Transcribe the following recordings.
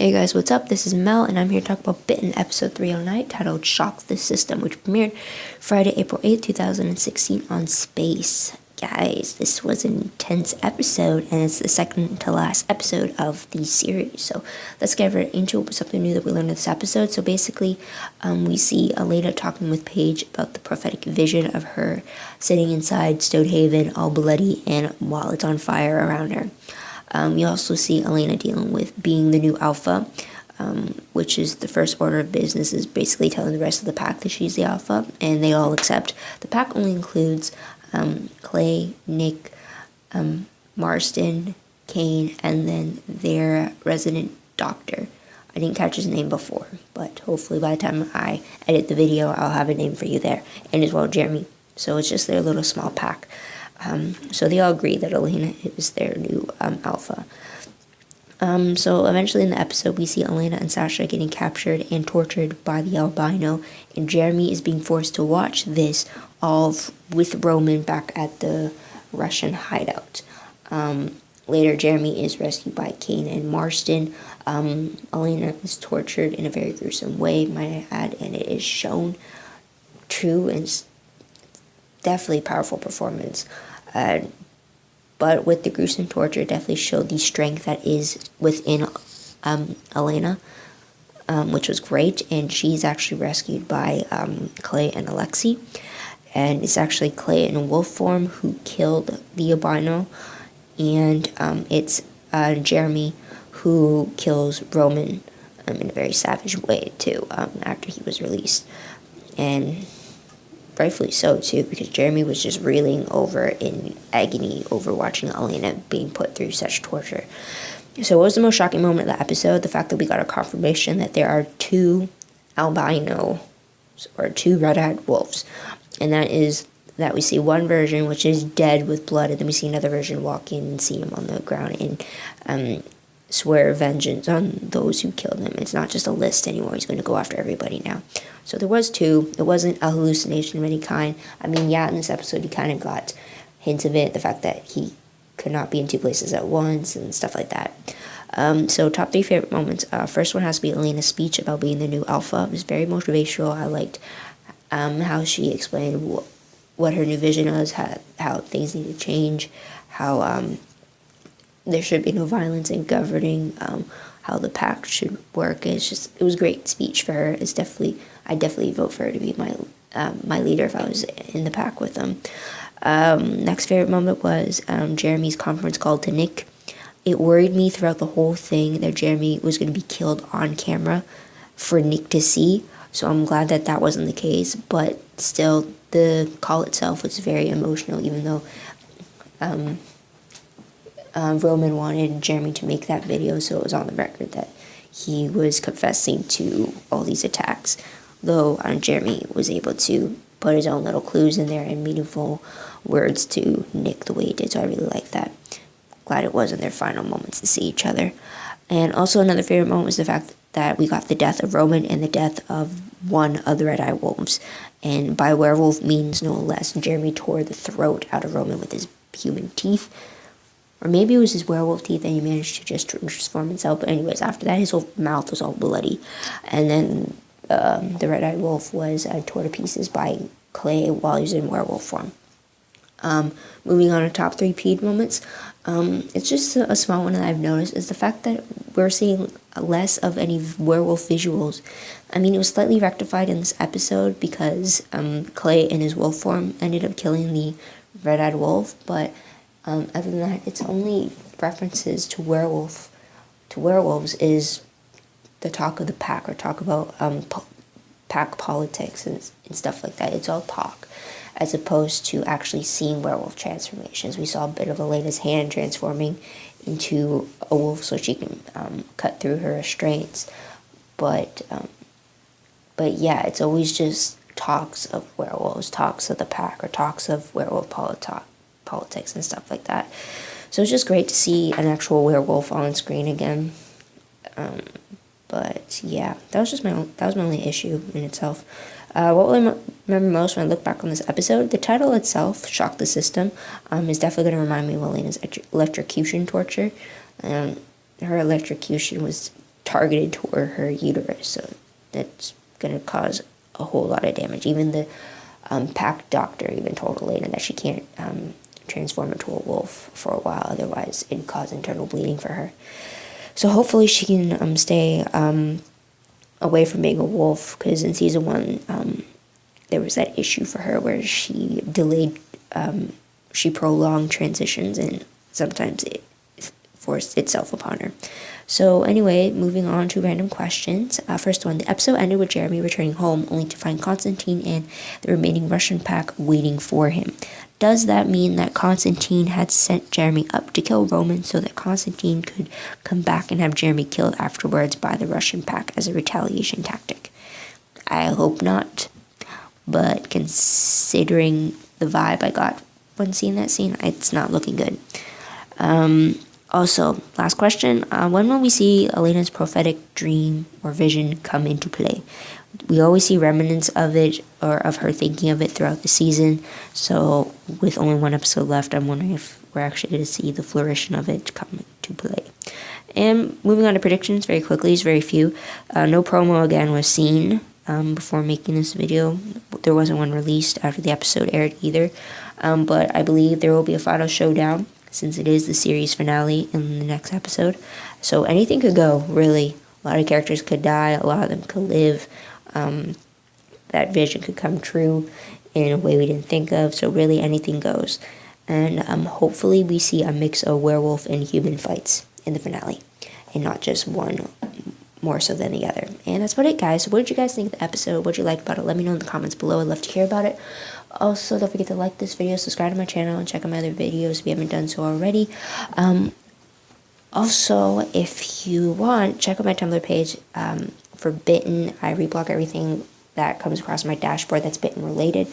Hey guys, what's up? This is Mel, and I'm here to talk about Bitten episode 309, titled Shock the System, which premiered Friday, April 8th, 2016 on Space. Guys, this was an intense episode, and it's the second to last episode of the series. So let's get right into it with something new that we learned in this episode. So basically, we see Elena talking with Paige about the prophetic vision of her sitting inside Stonehaven, all bloody, and while it's on fire around her. You also see Elena dealing with being the new alpha, which is the first order of business, is basically telling the rest of the pack that she's the alpha, and they all accept. The pack only includes Clay, Nick, Marston, Kane, and then their resident doctor. I didn't catch his name before, but hopefully by the time I edit the video, I'll have a name for you there, and as well Jeremy. So it's just their little small pack. So they all agree that Elena is their new alpha. So eventually in the episode, we see Elena and Sasha getting captured and tortured by the albino, and Jeremy is being forced to watch this all with Roman back at the Russian hideout. Later, Jeremy is rescued by Kane and Marston. Elena is tortured in a very gruesome way, might I add, and it is shown true and definitely powerful performance. But with the gruesome torture, definitely showed the strength that is within Elena, which was great. And she's actually rescued by Clay and Alexei. And it's actually Clay in wolf form who killed the albino. And it's Jeremy who kills Roman in a very savage way, too, after he was released. And rightfully so, too, because Jeremy was just reeling over in agony over watching Elena being put through such torture. So what was the most shocking moment of the episode? The fact that we got a confirmation that there are two albino, or two red-eyed wolves. And that is that we see one version, which is dead with blood, and then we see another version walk in and see him on the ground and swear vengeance on those who killed him. It's not just a list anymore. He's going to go after everybody now. So there was two. It wasn't a hallucination of any kind. I mean, yeah, in this episode, you kind of got hints of it. The fact that he could not be in two places at once and stuff like that. So top three favorite moments. First one has to be Elena's speech about being the new alpha. It was very motivational. I liked how she explained what her new vision was, how things need to change, how there should be no violence in governing, how the pack should work. It was a great speech for her. I definitely vote for her to be my leader if I was in the pack with them. Next favorite moment was Jeremy's conference call to Nick. It worried me throughout the whole thing that Jeremy was going to be killed on camera for Nick to see. So I'm glad that that wasn't the case, but still the call itself was very emotional, even though Roman wanted Jeremy to make that video, so it was on the record that he was confessing to all these attacks, though Jeremy was able to put his own little clues in there and meaningful words to Nick the way he did, so I really like that. Glad it wasn't their final moments to see each other. And also another favorite moment was the fact that we got the death of Roman and the death of one of the red-eye wolves. And by werewolf means no less, Jeremy tore the throat out of Roman with his human teeth. Or maybe it was his werewolf teeth and he managed to just transform himself. But anyways, after that, his whole mouth was all bloody. And then the red-eyed wolf was tore to pieces by Clay while he was in werewolf form. Moving on to top three peed moments. It's just a small one that I've noticed is the fact that we're seeing less of any werewolf visuals. I mean, it was slightly rectified in this episode because Clay in his wolf form ended up killing the red-eyed wolf, but other than that, it's only references to werewolves is the talk of the pack, or talk about pack politics and stuff like that. It's all talk, as opposed to actually seeing werewolf transformations. We saw a bit of Elena's hand transforming into a wolf so she can cut through her restraints. But yeah, it's always just talks of werewolves, talks of the pack, or talks of werewolf politics and stuff like that. So it's just great to see an actual werewolf on screen again. But yeah, that was my only issue in itself. What will I remember most when I look back on this episode? The title itself, Shock the System, is definitely going to remind me of Elena's electrocution torture. Her electrocution was targeted toward her uterus, so that's going to cause a whole lot of damage. Even the pack doctor even told Elena that she can't transform into a wolf for a while, otherwise it'd cause internal bleeding for her. So hopefully she can stay away from being a wolf, because in season 1 there was that issue for her where she prolonged transitions, and sometimes it forced itself upon her. So anyway, moving on to random questions. First one, the episode ended with Jeremy returning home only to find Constantine and the remaining Russian pack waiting for him. Does that mean that Constantine had sent Jeremy up to kill Roman so that Constantine could come back and have Jeremy killed afterwards by the Russian pack as a retaliation tactic? I hope not, but considering the vibe I got when seeing that scene, it's not looking good. Also, last question, when will we see Elena's prophetic dream or vision come into play? We always see remnants of it, or of her thinking of it throughout the season, so with only one episode left, I'm wondering if we're actually going to see the flourishing of it come into play. And moving on to predictions very quickly, it's very few. No promo again was seen before making this video. There wasn't one released after the episode aired either, but I believe there will be a final showdown, since it is the series finale in the next episode. So anything could go, really. A lot of characters could die, a lot of them could live. That vision could come true in a way we didn't think of, so really anything goes. And hopefully we see a mix of werewolf and human fights in the finale, and not just one more so than the other. And that's about it, guys. So what did you guys think of the episode? What did you like about it? Let me know in the comments below. I'd love to hear about it. Also, don't forget to like this video, subscribe to my channel, and check out my other videos if you haven't done so already. Also, if you want, check out my Tumblr page for Bitten. I reblog everything that comes across my dashboard that's Bitten related.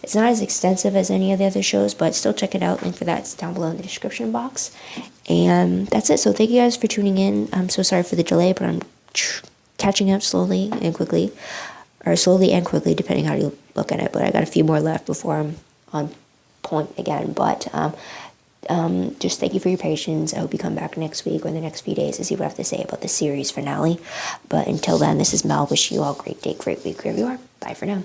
It's not as extensive as any of the other shows, but still check it out. Link for that's down below in the description box. And that's it. So thank you guys for tuning in. I'm so sorry for the delay, but I'm catching up slowly and quickly. Or slowly and quickly, depending how you look at it. But I got a few more left before I'm on point again. But just thank you for your patience. I hope you come back next week or in the next few days to see what I have to say about the series finale. But until then, this is Mel. Wishing you all a great day, great week, wherever you are. Bye for now.